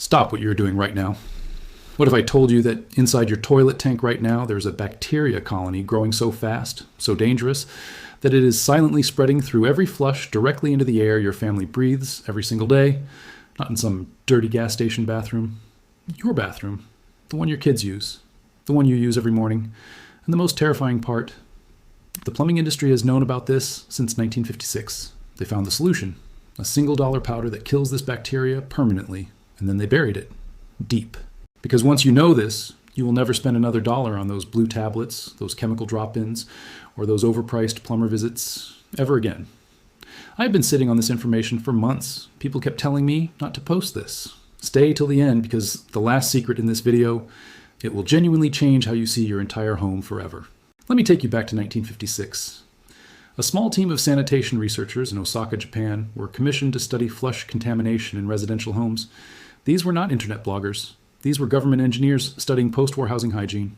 Stop what you're doing right now. What if I told you that inside your toilet tank right now there's a bacteria colony growing so fast, so dangerous, that it is silently spreading through every flush directly into the air your family breathes every single day, not in some dirty gas station bathroom. Your bathroom, the one your kids use, the one you use every morning. And the most terrifying part, the plumbing industry has known about this since 1956. They found the solution, a $1 powder that kills this bacteria permanently, and then they buried it deep. Because once you know this, you will never spend another dollar on those blue tablets, those chemical drop-ins, or those overpriced plumber visits ever again. I have been sitting on this information for months. People kept telling me not to post this. Stay till the end because the last secret in this video, it will genuinely change how you see your entire home forever. Let me take you back to 1956. A small team of sanitation researchers in Osaka, Japan, were commissioned to study flush contamination in residential homes. These were not internet bloggers. These were government engineers studying post-war housing hygiene.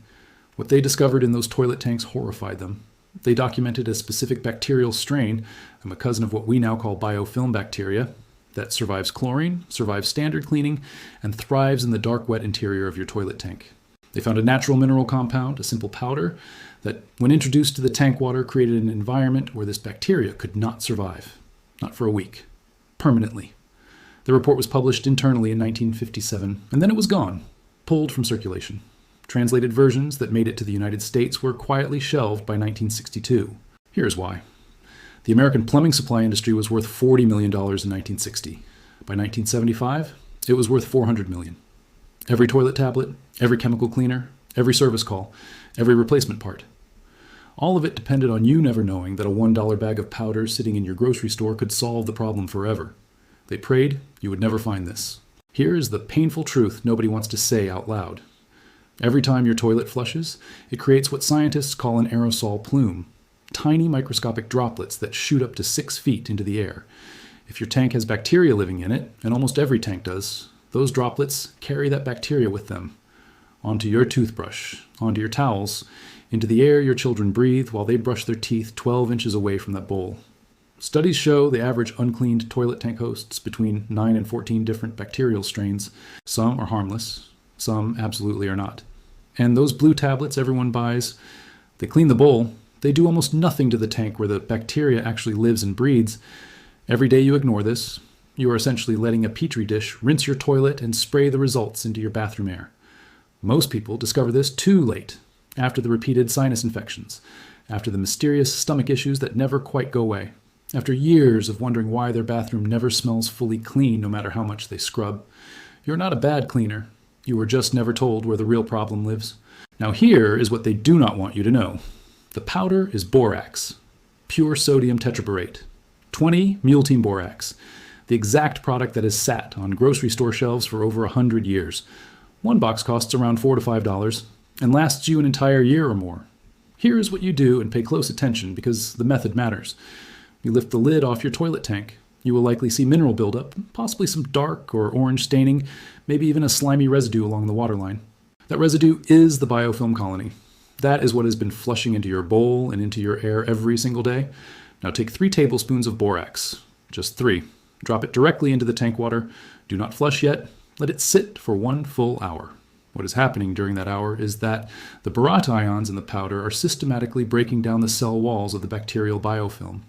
What they discovered in those toilet tanks horrified them. They documented a specific bacterial strain, a cousin of what we now call biofilm bacteria, that survives chlorine, survives standard cleaning, and thrives in the dark, wet interior of your toilet tank. They found a natural mineral compound, a simple powder, that when introduced to the tank water created an environment where this bacteria could not survive. Not for a week. Permanently. The report was published internally in 1957, and then it was gone, pulled from circulation. Translated versions that made it to the United States were quietly shelved by 1962. Here's why. The American plumbing supply industry was worth $40 million in 1960. By 1975, it was worth $400 million. Every toilet tablet, every chemical cleaner, every service call, every replacement part. All of it depended on you never knowing that a $1 bag of powder sitting in your grocery store could solve the problem forever. They prayed you would never find this. Here is the painful truth nobody wants to say out loud. Every time your toilet flushes, it creates what scientists call an aerosol plume. Tiny microscopic droplets that shoot up to 6 feet into the air. If your tank has bacteria living in it, and almost every tank does, those droplets carry that bacteria with them. Onto your toothbrush, onto your towels, into the air your children breathe while they brush their teeth 12 inches away from that bowl. Studies show the average uncleaned toilet tank hosts between 9 and 14 different bacterial strains. Some are harmless, some absolutely are not. And those blue tablets everyone buys, they clean the bowl, they do almost nothing to the tank where the bacteria actually lives and breeds. Every day you ignore this, you are essentially letting a petri dish rinse your toilet and spray the results into your bathroom air. Most people discover this too late, after the repeated sinus infections, after the mysterious stomach issues that never quite go away. After years of wondering why their bathroom never smells fully clean no matter how much they scrub. You're not a bad cleaner. You were just never told where the real problem lives. Now here is what they do not want you to know. The powder is borax. Pure sodium tetraborate. 20 Mule Team Borax. The exact product that has sat on grocery store shelves for over 100 years. One box costs around $4 to $5 and lasts you an entire year or more. Here is what you do, and pay close attention because the method matters. You lift the lid off your toilet tank. You will likely see mineral buildup, possibly some dark or orange staining, maybe even a slimy residue along the waterline. That residue is the biofilm colony. That is what has been flushing into your bowl and into your air every single day. Now take 3 tablespoons of borax, just 3. Drop it directly into the tank water. Do not flush yet. Let it sit for 1 full hour. What is happening during that hour is that the borat ions in the powder are systematically breaking down the cell walls of the bacterial biofilm.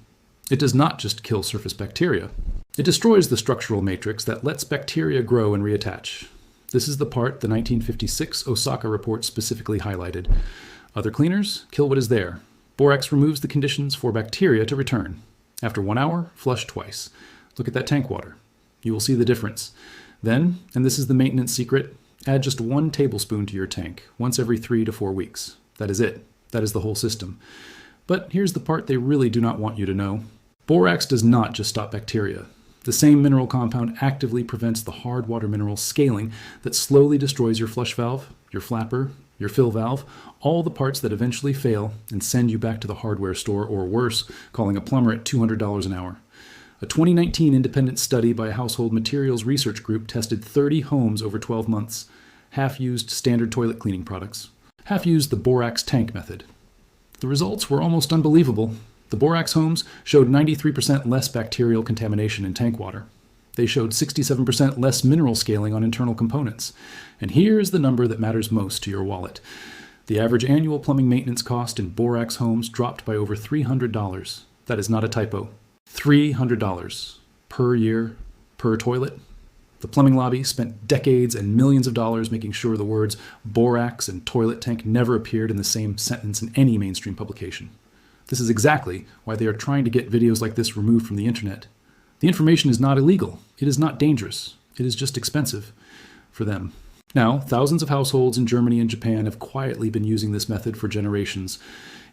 It does not just kill surface bacteria. It destroys the structural matrix that lets bacteria grow and reattach. This is the part the 1956 Osaka report specifically highlighted. Other cleaners kill what is there. Borax removes the conditions for bacteria to return. After 1 hour, flush twice. Look at that tank water. You will see the difference. Then, and this is the maintenance secret, add just 1 tablespoon to your tank, once every 3 to 4 weeks. That is it. That is the whole system. But here's the part they really do not want you to know. Borax does not just stop bacteria. The same mineral compound actively prevents the hard water mineral scaling that slowly destroys your flush valve, your flapper, your fill valve, all the parts that eventually fail and send you back to the hardware store, or worse, calling a plumber at $200 an hour. A 2019 independent study by a household materials research group tested 30 homes over 12 months. Half used standard toilet cleaning products. Half used the borax tank method. The results were almost unbelievable. The borax homes showed 93% less bacterial contamination in tank water. They showed 67% less mineral scaling on internal components. And here's the number that matters most to your wallet. The average annual plumbing maintenance cost in Borax homes dropped by over $300. That is not a typo. $300 per year per toilet. The plumbing lobby spent decades and millions of dollars making sure the words borax and toilet tank never appeared in the same sentence in any mainstream publication. This is exactly why they are trying to get videos like this removed from the internet. The information is not illegal. It is not dangerous. It is just expensive for them. Now, thousands of households in Germany and Japan have quietly been using this method for generations.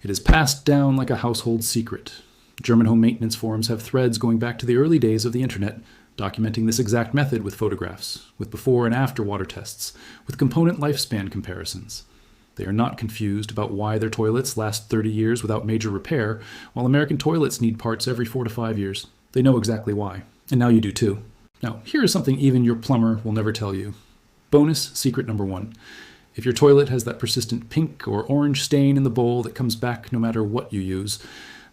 It is passed down like a household secret. German home maintenance forums have threads going back to the early days of the internet, documenting this exact method with photographs, with before and after water tests, with component lifespan comparisons. They are not confused about why their toilets last 30 years without major repair, while American toilets need parts every 4 to 5 years. They know exactly why, and now you do too. Now, here is something even your plumber will never tell you. Bonus secret number 1. If your toilet has that persistent pink or orange stain in the bowl that comes back no matter what you use,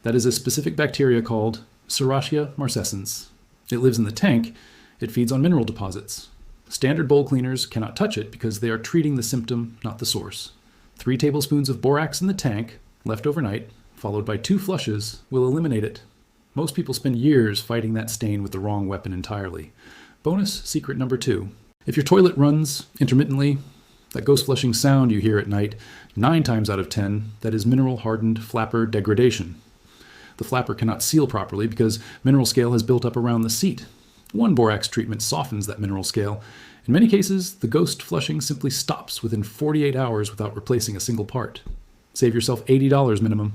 that is a specific bacteria called Serratia marcescens. It lives in the tank. It feeds on mineral deposits. Standard bowl cleaners cannot touch it because they are treating the symptom, not the source. 3 tablespoons of borax in the tank, left overnight, followed by 2 flushes, will eliminate it. Most people spend years fighting that stain with the wrong weapon entirely. Bonus secret number 2. If your toilet runs intermittently, that ghost flushing sound you hear at night, 9 times out of 10, that is mineral-hardened flapper degradation. The flapper cannot seal properly because mineral scale has built up around the seat. One borax treatment softens that mineral scale. In many cases, the ghost flushing simply stops within 48 hours without replacing a single part. Save yourself $80 minimum.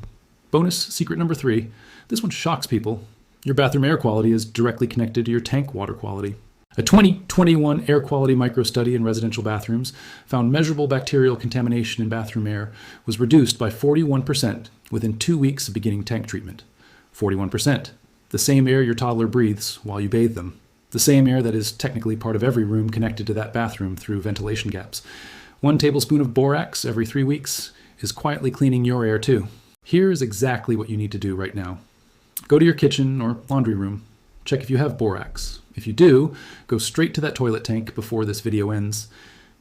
Bonus secret number 3. This one shocks people. Your bathroom air quality is directly connected to your tank water quality. A 2021 air quality microstudy in residential bathrooms found measurable bacterial contamination in bathroom air was reduced by 41% within 2 weeks of beginning tank treatment. 41%. The same air your toddler breathes while you bathe them. The same air that is technically part of every room connected to that bathroom through ventilation gaps. 1 tablespoon of borax every 3 weeks is quietly cleaning your air too. Here is exactly what you need to do right now. Go to your kitchen or laundry room. Check if you have borax. If you do, go straight to that toilet tank before this video ends.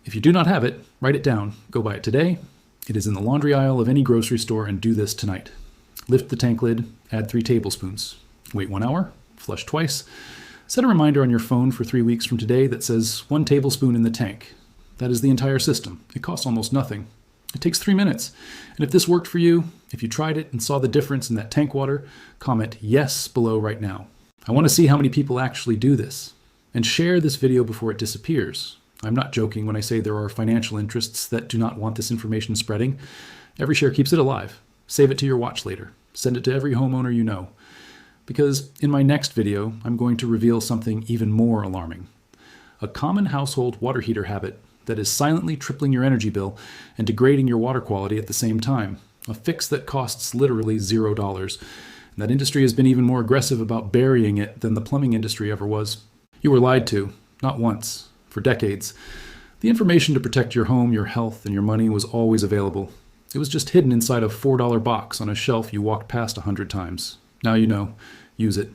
If you do not have it, write it down. Go buy it today. It is in the laundry aisle of any grocery store, and do this tonight. Lift the tank lid, add 3 tablespoons. Wait 1 hour, flush twice. Set a reminder on your phone for 3 weeks from today that says 1 tablespoon in the tank. That is the entire system. It costs almost nothing. It takes 3 minutes. And if this worked for you, if you tried it and saw the difference in that tank water, comment yes below right now. I want to see how many people actually do this. And share this video before it disappears. I'm not joking when I say there are financial interests that do not want this information spreading. Every share keeps it alive. Save it to your watch later. Send it to every homeowner you know. Because in my next video, I'm going to reveal something even more alarming. A common household water heater habit that is silently tripling your energy bill and degrading your water quality at the same time. A fix that costs literally $0. And that industry has been even more aggressive about burying it than the plumbing industry ever was. You were lied to, not once, for decades. The information to protect your home, your health, and your money was always available. It was just hidden inside a $4 box on a shelf you walked past 100 times. Now you know. Use it.